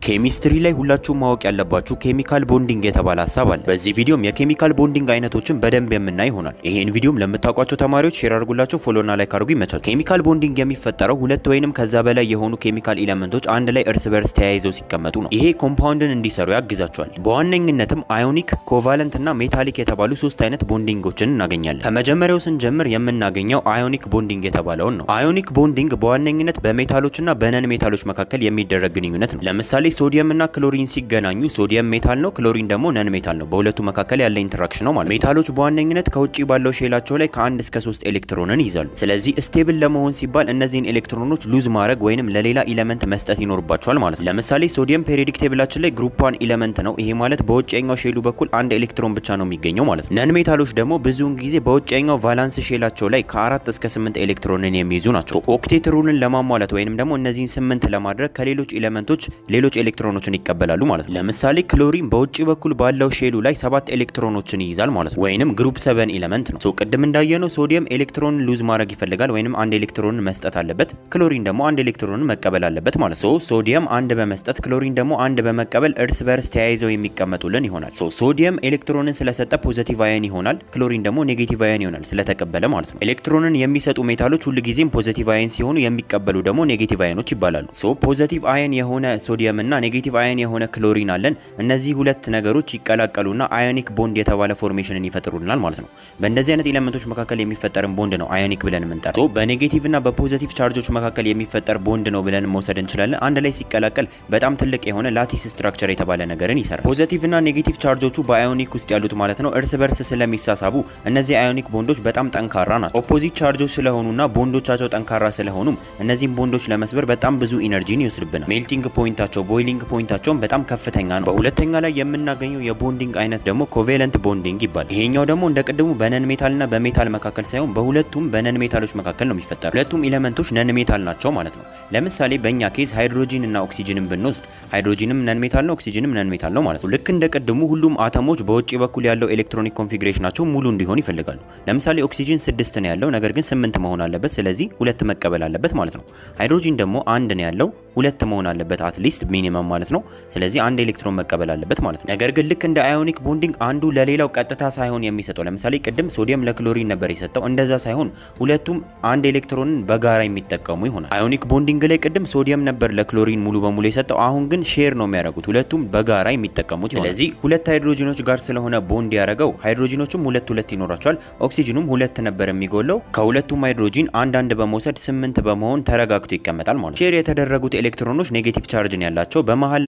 ኬሚስትሪ ላይ ሁላችሁም ማወቅ ያለባችሁ ኬሚካል ቦንዲንግ የተባለ ሐሳብ አለ። በዚህ ቪዲዮም የኬሚካል ቦንዲንግ አይነቶችን በደንብ የምናይ ይሆናል። ይሄን ቪዲዮም ለምታውቋቸው ተማሪዎች ሼር አድርጉላችሁ፣ ፎሎና ላይክ አድርጉ። ይመቻችሁ። ኬሚካል ቦንዲንግ የሚፈጠረው ሁለት ወይንም ከዛ በላይ የሆኑ ኬሚካል ኤሌመንቶች አንድ ላይ እርስ በርስ ተያይዘው ሲቀመጡ ነው። ይሄ ኮምፓውንድን እንዲሰሩ ያግዛቸዋል። በዋነኝነትም አዮኒክ፣ ኮቫለንት እና ሜታሊክ የተባሉ ሶስት አይነት ቦንዲንጎችን እናገኛለን። ከመጀመሪያው ስንጀምር የምናገኘው አዮኒክ ቦንዲንግ የተባለውን ነው። አዮኒክ ቦንዲንግ በዋነኝነት በሜታሎችና በነን ሜታሎች መካከል የሚደረግ ግንኙነት ነው። ለምሳሌ ሶዲየም እና ክሎሪን ሲገናኙ ሶዲየም ሜታል ነው፣ ክሎሪን ደግሞ ነን ሜታል ነው። በሁለቱ መካከል ያለ ኢንተራክሽን ነው ማለት። ሜታሎች በዋነኝነት ከውጪ ባለው ሼላቸው ላይ ከ1 እስከ 3 ኤሌክትሮንን ይይዛሉ። ስለዚህ ስቴብል ለመሆን ሲባል እነዚህን ኤሌክትሮኖች ሉዝ ማድረግ ወይንም ለሌላ ኤሌመንት መስጠት ይኖርባቸዋል ማለት ነው። ለምሳሌ ሶዲየም ፔሪዮዲክ ቴብላችን ላይ ግሩፕ 1 ኤሌመንት ነው። ይሄ ማለት በውጭኛው ሼሉ በኩል አንድ ኤሌክትሮን ብቻ ነው የሚገኘው ማለት ነው። ነን ሜታሎች ደግሞ ብዙውን ጊዜ በውጭኛው ቫላንስ ሼላቸው ላይ ከ4 እስከ 8 ኤሌክትሮንን የሚይዙ ናቸው። ኦክቴት ሩልን ለማሟላት ወይንም ደግሞ እነዚህን 8 ለማድረግ ከሌሎች ኤሌመንቶች ሌሎች ኤሌክትሮኖችን ይቀበላሉ ማለት ነው። ለምሳሌ ክሎሪን በውጪ በኩል ባለው ሼሉ ላይ 7 ኤሌክትሮኖችን ይይዛል ማለት ነው፣ ወይንም ግሩፕ 7 ኤሌመንት ነው። ቅድም እንዳየነው ሶዲየም ኤሌክትሮን ሉዝ ማድረግ ይፈልጋል ወይንም አንድ ኤሌክትሮን መስጠት አለበት። ክሎሪን ደግሞ አንድ ኤሌክትሮን መቀበል አለበት ማለት ነው። ሶዲየም አንድ በመስጠት ክሎሪን ደግሞ አንድ በመቀበል እርስ በርስ ተያይዘው የሚቀመጡልን ይሆናል። ሶዲየም ኤሌክትሮንን ስለሰጠ ፖዚቲቭ አየን ይሆናል፣ ክሎሪን ደግሞ ኔጌቲቭ አየን ይሆናል ስለተቀበለ ማለት ነው። ኤሌክትሮንን የሚሰጡ ሜታሎች ሁልጊዜም ፖዚቲቭ አየን ሲሆኑ የሚቀበሉ ደግሞ ኔጌቲቭ አየኖች ይባላሉ። ፖዚቲቭ አየን የሆነ ሶዲየም እና ኔጌቲቭ አየን የሆነ ክሎሪን አለን። እነዚህ ሁለት ነገሮች ይቀላቀሉና አዮኒክ ቦንድ የተባለ ፎርሜሽንን ይፈጥሩልናል ማለት ነው። በእንደዚህ አይነት ኤሌመንቶች መካከል የሚፈጠርን ቦንድ ነው አዮኒክ ብለን የምንጠራው። በኔጌቲቭ እና በፖዚቲቭ ቻርጆች መካከል የሚፈጠር ቦንድ ነው ብለን መውሰድ እንችላለን። አንድ ላይ ሲቀላቀል በጣም ትልቅ የሆነ ላቲስ ስትራክቸር የተባለ ነገርን ይሰራል። ፖዚቲቭ እና ኔጌቲቭ ቻርጆቹ በአዮኒክ ውስጥ ያሉት ማለት ነው እርስ በርስ ስለሚሳሳቡ እነዚህ አዮኒክ ቦንዶች በጣም ጠንካራ ናቸው። ኦፖዚት ቻርጆች ስለሆኑና ቦንዶቻቸው ጠንካራ ስለሆኑም እነዚህን ቦንዶች ለመስበር በጣም ብዙ ኢነርጂን ይወስድብናል። ሜልቲንግ ፖይንታቸው፣ ቦይሊንግ ፖይንታቸውን በጣም ከፍተኛ ነው። በሁለተኛ ላይ የምናገኘው የቦንዲንግ አይነት ደግሞ ኮቬለንት ቦንዲንግ ይባላል። ይሄኛው ደግሞ እንደ ቅድሙ በነን ሜታልና በሜታል መካከል ሳይሆን በሁለቱም በነን ሜታሎች መካከል ነው የሚፈጠረው። ሁለቱም ኤሌመንቶች ነን ሜታል ናቸው ማለት ነው። ለምሳሌ በእኛ ኬዝ ሃይድሮጂን እና ኦክሲጅንን ብንወስድ ሃይድሮጂንም ነን ሜታል ነው፣ ኦክሲጅንም ነን ሜታል ነው ማለት ነው። ልክ እንደ ቅድሙ ሁሉም አተሞች በውጪ በኩል ያለው ኤሌክትሮኒክ ኮንፊግሬሽናቸው ሙሉ እንዲሆን ይፈልጋሉ። ለምሳሌ ኦክሲጅን 6 ነው ያለው፣ ነገር ግን 8 መሆን አለበት። ስለዚህ 2 መቀበል አለበት ማለት ነው። ሃይድሮጂን ደግሞ 1 ነው ያለው፣ 2 መሆን አለበት አትሊስት ሚኒመም ማለት ነው። ስለዚህ አንድ ኤሌክትሮን መቀበል አለበት ማለት ነው። ነገር ግን ልክ እንደ አዮኒክ ቦንዲንግ አንዱ ለሌላው ቀጥታ ሳይሆን የሚሰጠው፣ ለምሳሌ ቅድም ሶዲየም ለክሎሪን ነበር የሰጠው፣ እንደዛ ሳይሆን ሁለቱም አንድ ኤሌክትሮንን በጋራ የሚጠቀሙ ይሆናል። አዮኒክ ቦንዲንግ ላይ ቅድም ሶዲየም ነበር ለክሎሪን ሙሉ በሙሉ የሰጠው፣ አሁን ግን ሼር ነው የሚያደርጉት፣ ሁለቱም በጋራ የሚጠቀሙት ይሆናል። ስለዚህ ሁለት ሃይድሮጂኖች ጋር ስለሆነ ቦንድ ያደረገው ሃይድሮጂኖቹም ሁለት ይኖራቸዋል፣ ኦክሲጅኑም 2 ነበር የሚጎለው። ከሁለቱም ሃይድሮጂን አንድ በመውሰድ 8 በመሆን ተረጋግቶ ይቀመጣል ማለት ነው። ሼር የተደረጉት ኤሌክትሮኖች ኔጌቲቭ ቻርጅን ያላቸው በመሃል